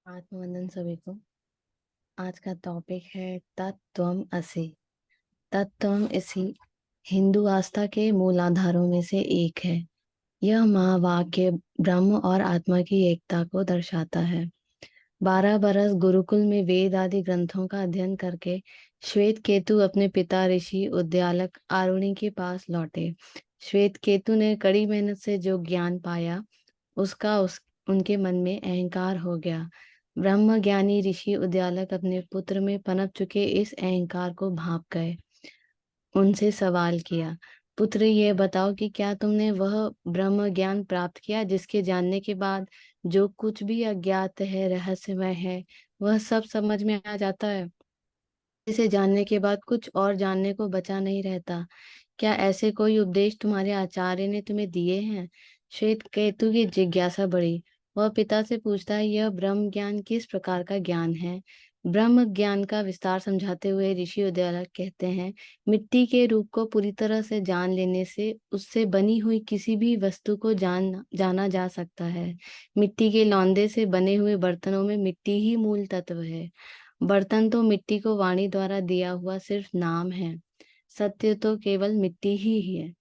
आत्मवंदन सभी को। आज का टॉपिक है तत्त्वम असि। तत्त्वम असि हिंदू आस्था के मूल आधारों में से एक है। यह महावाक्य ब्रह्म और आत्मा की एकता को दर्शाता है। 12 बरस गुरुकुल में वेद आदि ग्रंथों का अध्ययन करके श्वेत केतु अपने पिता ऋषि उद्यालक आरुणि के पास लौटे। श्वेत केतु ने कड़ी मेहनत से जो ज्ञान पाया उसका उनके मन में अहंकार हो गया। ब्रह्म ज्ञानी ऋषि उद्यालक अपने पुत्र में पनप चुके इस अहंकार को भांप गए। उनसे सवाल किया, पुत्र ये बताओ कि क्या तुमने वह ब्रह्म ज्ञान प्राप्त किया जिसके जानने के बाद जो कुछ भी अज्ञात है, रहस्यमय है, वह सब समझ में आ जाता है। इसे जानने के बाद कुछ और जानने को बचा नहीं रहता। क्या ऐसे कोई उपदेश तुम्हारे आचार्य ने तुम्हें दिए हैं? श्वेत केतु की जिज्ञासा बढ़ी। वह पिता से पूछता है, यह ब्रह्म ज्ञान किस प्रकार का ज्ञान है? ब्रह्म ज्ञान का विस्तार समझाते हुए ऋषि उद्यालक कहते हैं, मिट्टी के रूप को पूरी तरह से जान लेने से उससे बनी हुई किसी भी वस्तु को जाना जा सकता है। मिट्टी के लौंदे से बने हुए बर्तनों में मिट्टी ही मूल तत्व है। बर्तन तो मिट्टी को वाणी द्वारा दिया हुआ सिर्फ नाम है। सत्य तो केवल मिट्टी ही है।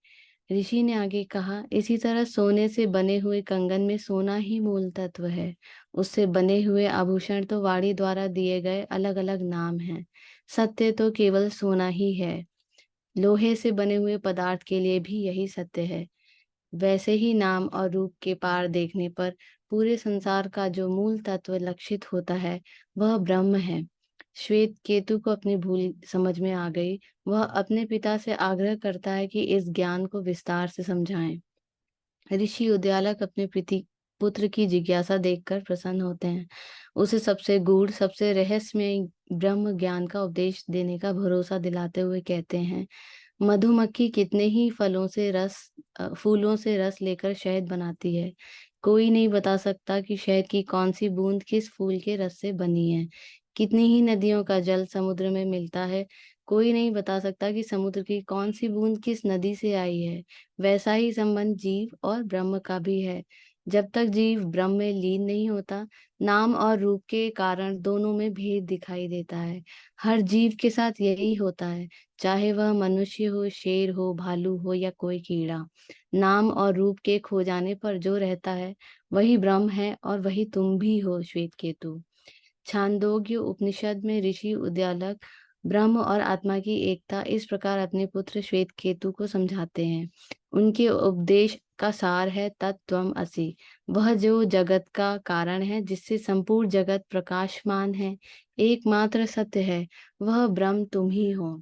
ऋषि ने आगे कहा, इसी तरह सोने से बने हुए कंगन में सोना ही मूल तत्व है। उससे बने हुए आभूषण तो वाणी द्वारा दिए गए अलग अलग नाम हैं। सत्य तो केवल सोना ही है। लोहे से बने हुए पदार्थ के लिए भी यही सत्य है। वैसे ही नाम और रूप के पार देखने पर पूरे संसार का जो मूल तत्व लक्षित होता है वह ब्रह्म है। श्वेत केतु को अपनी भूल समझ में आ गई। वह अपने पिता से आग्रह करता है कि इस ज्ञान को विस्तार से समझाएं। ऋषि उद्यालक अपने पुत्र की जिज्ञासा देखकर प्रसन्न होते हैं। उसे सबसे गूढ़, सबसे रहस्यमय ब्रह्म ज्ञान का उपदेश देने का भरोसा दिलाते हुए कहते हैं, मधुमक्खी कितने ही फूलों से रस लेकर शहद बनाती है। कोई नहीं बता सकता कि शहद की कौन सी बूंद किस फूल के रस से बनी है। कितनी ही नदियों का जल समुद्र में मिलता है, कोई नहीं बता सकता कि समुद्र की कौन सी बूंद किस नदी से आई है। वैसा ही संबंध जीव और ब्रह्म का भी है। जब तक जीव ब्रह्म में लीन नहीं होता, नाम और रूप के कारण दोनों में भेद दिखाई देता है। हर जीव के साथ यही होता है, चाहे वह मनुष्य हो, शेर हो, भालू हो या कोई कीड़ा। नाम और रूप के खो जाने पर जो रहता है वही ब्रह्म है और वही तुम भी हो, श्वेत केतु। छांदोग्य उपनिषद में ऋषि उद्यालक ब्रह्म और आत्मा की एकता इस प्रकार अपने पुत्र श्वेत केतु को समझाते हैं। उनके उपदेश का सार है तत्त्वम असि। वह जो जगत का कारण है, जिससे संपूर्ण जगत प्रकाशमान है, एकमात्र सत्य है, वह ब्रह्म तुम ही हो।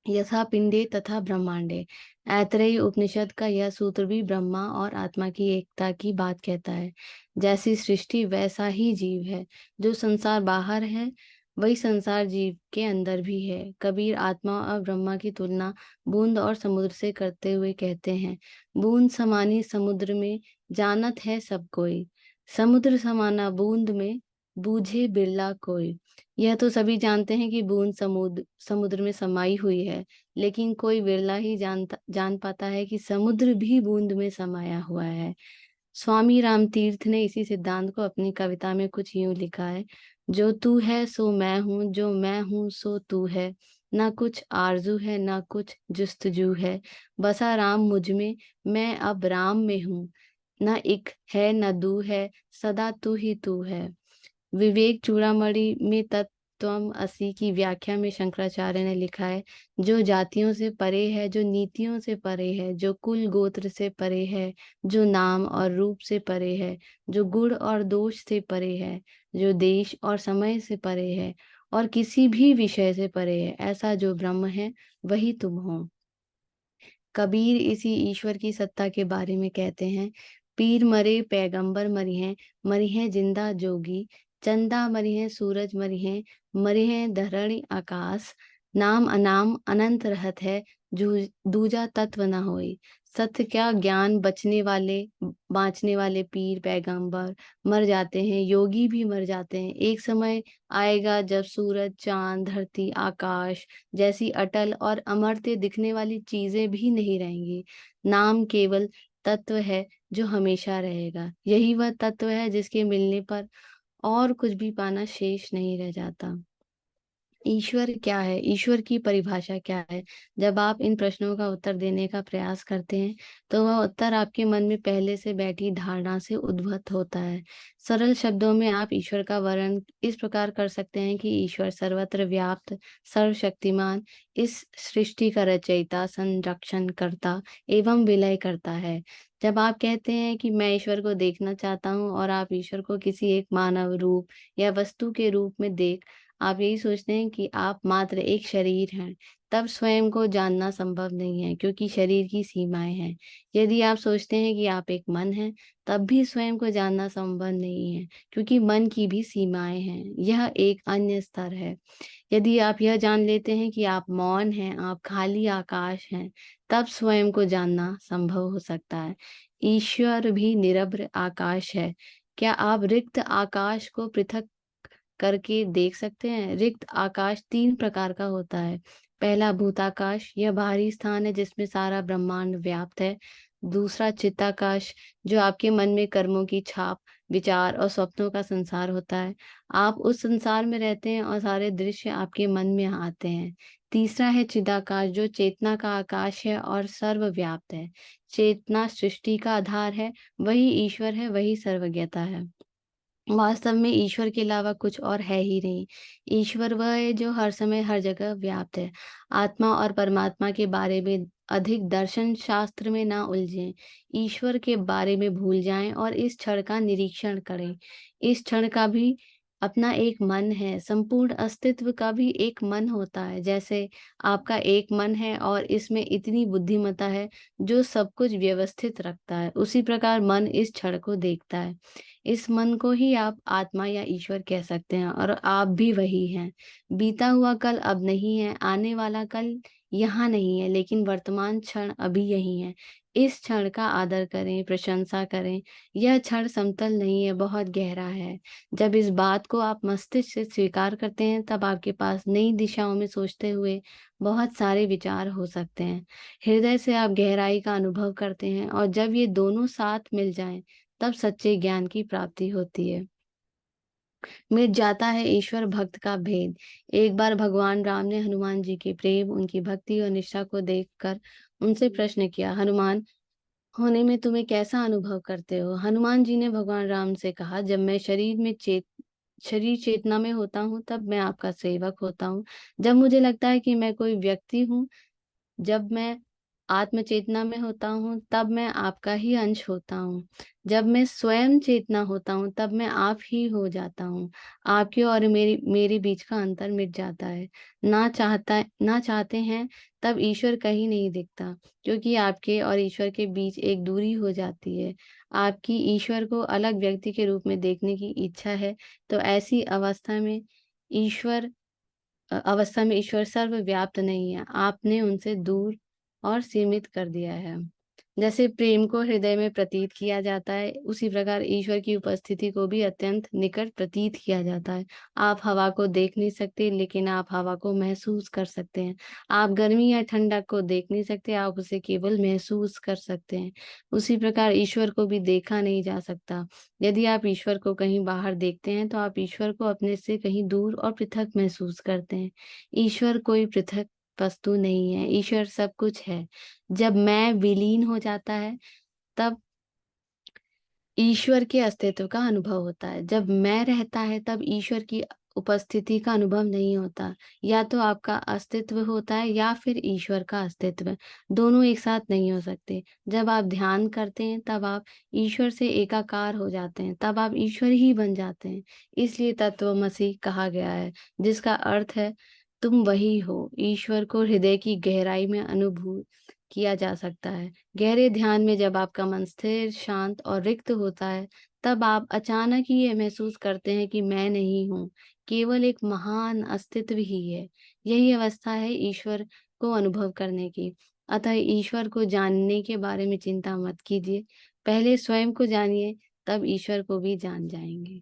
यथा पिंडे तथा ब्रह्मांडे। ऐतरेय उपनिषद का यह सूत्र भी ब्रह्मा और आत्मा की एकता की बात कहता है। जैसी सृष्टि वैसा ही जीव है। जो संसार बाहर है वही संसार जीव के अंदर भी है। कबीर आत्मा और ब्रह्मा की तुलना बूंद और समुद्र से करते हुए कहते हैं, बूंद समानी समुद्र में जानत है सब कोई, समुद्र समाना बूंद में बूझे बिरला कोई। यह तो सभी जानते हैं कि बूंद समुद्र में समाई हुई है, लेकिन कोई बिरला ही जान पाता है कि समुद्र भी बूंद में समाया हुआ है। स्वामी रामतीर्थ ने इसी सिद्धांत को अपनी कविता में कुछ यूं लिखा है, जो तू है सो मैं हूँ, जो मैं हूँ सो तू है, ना कुछ आरजू है ना कुछ जुस्तजू है, बसा राम मुझ में, मैं अब राम में हूँ, ना एक है न दू है, सदा तू ही तू है। विवेक चूड़ामणि में तत्त्वम असि की व्याख्या में शंकराचार्य ने लिखा है, जो जातियों से परे है, जो नीतियों से परे है, जो कुल गोत्र से परे है, जो नाम और रूप से परे है, जो गुण और दोष से परे है, जो देश और समय से परे है और किसी भी विषय से परे है, ऐसा जो ब्रह्म है वही तुम हो। कबीर इसी ईश्वर की सत्ता के बारे में कहते हैं, पीर मरे पैगंबर मरी हैं, मरी हैं जिंदा जोगी, चंदा मरी हैं सूरज मरी हैं, मरी हैं धरणी आकाश, नाम अनाम अनंत रहत है, दूजा तत्व न होई। सत्य क्या ज्ञान बांचने वाले पीर पैगंबर मर जाते हैं, योगी भी मर जाते हैं। एक समय आएगा जब सूरज, चांद, धरती, आकाश जैसी अटल और अमर्त्य दिखने वाली चीजें भी नहीं रहेंगी। नाम केवल तत्व है जो हमेशा रहेगा। यही वह तत्व है जिसके मिलने पर और कुछ भी पाना शेष नहीं रह जाता। ईश्वर क्या है, ईश्वर की परिभाषा क्या है? जब आप इन प्रश्नों का उत्तर देने का प्रयास करते हैं तो वह उत्तर आपके मन में पहले से बैठी धारणा से उद्भूत होता है। सरल शब्दों में आप ईश्वर का वर्णन इस प्रकार कर सकते हैं कि ईश्वर सर्वत्र व्याप्त, सर्वशक्तिमान, इस सृष्टि का रचयिता, संरक्षण करता एवं विलय करता है। जब आप कहते हैं कि मैं ईश्वर को देखना चाहता हूँ और आप ईश्वर को किसी एक मानव रूप या वस्तु के रूप में देख आप यही सोचते हैं कि आप मात्र एक शरीर हैं, तब स्वयं को जानना संभव नहीं है क्योंकि शरीर की सीमाएं हैं। यदि आप सोचते हैं कि आप एक मन हैं, तब भी स्वयं को जानना संभव नहीं है क्योंकि मन की भी सीमाएं हैं। यह एक अन्य स्तर है। यदि आप यह जान लेते हैं कि आप मौन हैं, आप खाली आकाश हैं, तब स्वयं को जानना संभव हो सकता है। ईश्वर भी निरभ्र आकाश है। क्या आप रिक्त आकाश को पृथक करके देख सकते हैं? रिक्त आकाश तीन प्रकार का होता है। पहला भूताकाश, यह बाहरी स्थान है जिसमें सारा ब्रह्मांड व्याप्त है। दूसरा चित्ताकाश, जो आपके मन में कर्मों की छाप, विचार और स्वप्नों का संसार होता है। आप उस संसार में रहते हैं और सारे दृश्य आपके मन में आते हैं। तीसरा है चिदाकाश, जो चेतना का आकाश है और सर्वव्याप्त है। चेतना सृष्टि का आधार है, वही ईश्वर है, वही सर्वज्ञता है। वास्तव में ईश्वर के अलावा कुछ और है ही नहीं। ईश्वर वह है जो हर समय हर जगह व्याप्त है। आत्मा और परमात्मा के बारे में अधिक दर्शन शास्त्र में ना उलझें। ईश्वर के बारे में भूल जाएं और इस क्षण का निरीक्षण करें। इस क्षण का भी अपना एक मन है, संपूर्ण अस्तित्व का भी एक मन होता है। जैसे आपका एक मन है और इसमें इतनी बुद्धिमत्ता है जो सब कुछ व्यवस्थित रखता है, उसी प्रकार मन इस क्षण को देखता है। इस मन को ही आप आत्मा या ईश्वर कह सकते हैं और आप भी वही हैं। बीता हुआ कल अब नहीं है, आने वाला कल यहाँ नहीं है, लेकिन वर्तमान क्षण अभी यही है। इस क्षण का आदर करें, प्रशंसा करें। यह क्षण समतल नहीं है, बहुत गहरा है। जब इस बात को आप मस्तिष्क से स्वीकार करते हैं, तब आपके पास नई दिशाओं में सोचते हुए बहुत सारे विचार हो सकते हैं। हृदय से आप गहराई का अनुभव करते हैं और जब ये दोनों साथ मिल जाएं, तब सच्चे ज्ञान की प्राप्ति होती है। मिट जाता है ईश्वर भक्त का भेद। एक बार भगवान राम ने हनुमान जी के प्रेम, उनकी भक्ति और निष्ठा को देखकर उनसे प्रश्न किया, हनुमान होने में तुम्हें कैसा अनुभव करते हो? हनुमान जी ने भगवान राम से कहा, जब मैं शरीर चेतना में होता हूँ तब मैं आपका सेवक होता हूँ। जब मुझे लगता है कि मैं कोई व्यक्ति हूँ, जब मैं आत्म चेतना में होता हूँ तब मैं आपका ही अंश होता हूँ। जब मैं स्वयं चेतना होता हूँ तब मैं आप ही हो जाता हूँ। आपके और मेरी मेरे बीच का अंतर मिट जाता है। ना चाहते हैं तब ईश्वर कहीं नहीं दिखता, क्योंकि आपके और ईश्वर के बीच एक दूरी हो जाती है। आपकी ईश्वर को अलग व्यक्ति के रूप में देखने की इच्छा है, तो ऐसी अवस्था में ईश्वर सर्वव्याप्त नहीं है, आपने उनसे दूर और सीमित कर दिया है। जैसे प्रेम को हृदय में प्रतीत किया जाता है, उसी प्रकार ईश्वर की उपस्थिति को भी अत्यंत निकट प्रतीत किया जाता है। आप हवा को देख नहीं सकते, लेकिन आप हवा को महसूस कर सकते हैं। आप गर्मी या ठंडक को देख नहीं सकते, आप उसे केवल महसूस कर सकते हैं। उसी प्रकार ईश्वर को भी देखा नहीं जा सकता। यदि आप ईश्वर को कहीं बाहर देखते हैं तो आप ईश्वर को अपने से कहीं दूर और पृथक महसूस करते हैं। ईश्वर कोई पृथक वस्तु नहीं है, ईश्वर सब कुछ है। जब मैं विलीन हो जाता है, तब ईश्वर के अस्तित्व का अनुभव होता है। जब मैं रहता है, तब ईश्वर की उपस्थिति का अनुभव नहीं होता। या तो आपका अस्तित्व होता है या फिर ईश्वर का अस्तित्व, दोनों एक साथ नहीं हो सकते। जब आप ध्यान करते हैं तब आप ईश्वर से एकाकार हो जाते हैं, तब आप ईश्वर ही बन जाते हैं। इसलिए तत्वमसि कहा गया है, जिसका अर्थ है तुम वही हो। ईश्वर को हृदय की गहराई में अनुभूत किया जा सकता है। गहरे ध्यान में जब आपका मन स्थिर, शांत और रिक्त होता है, तब आप अचानक ही ये महसूस करते हैं कि मैं नहीं हूँ, केवल एक महान अस्तित्व ही है। यही अवस्था है ईश्वर को अनुभव करने की। अतः ईश्वर को जानने के बारे में चिंता मत कीजिए, पहले स्वयं को जानिए, तब ईश्वर को भी जान जाएंगे।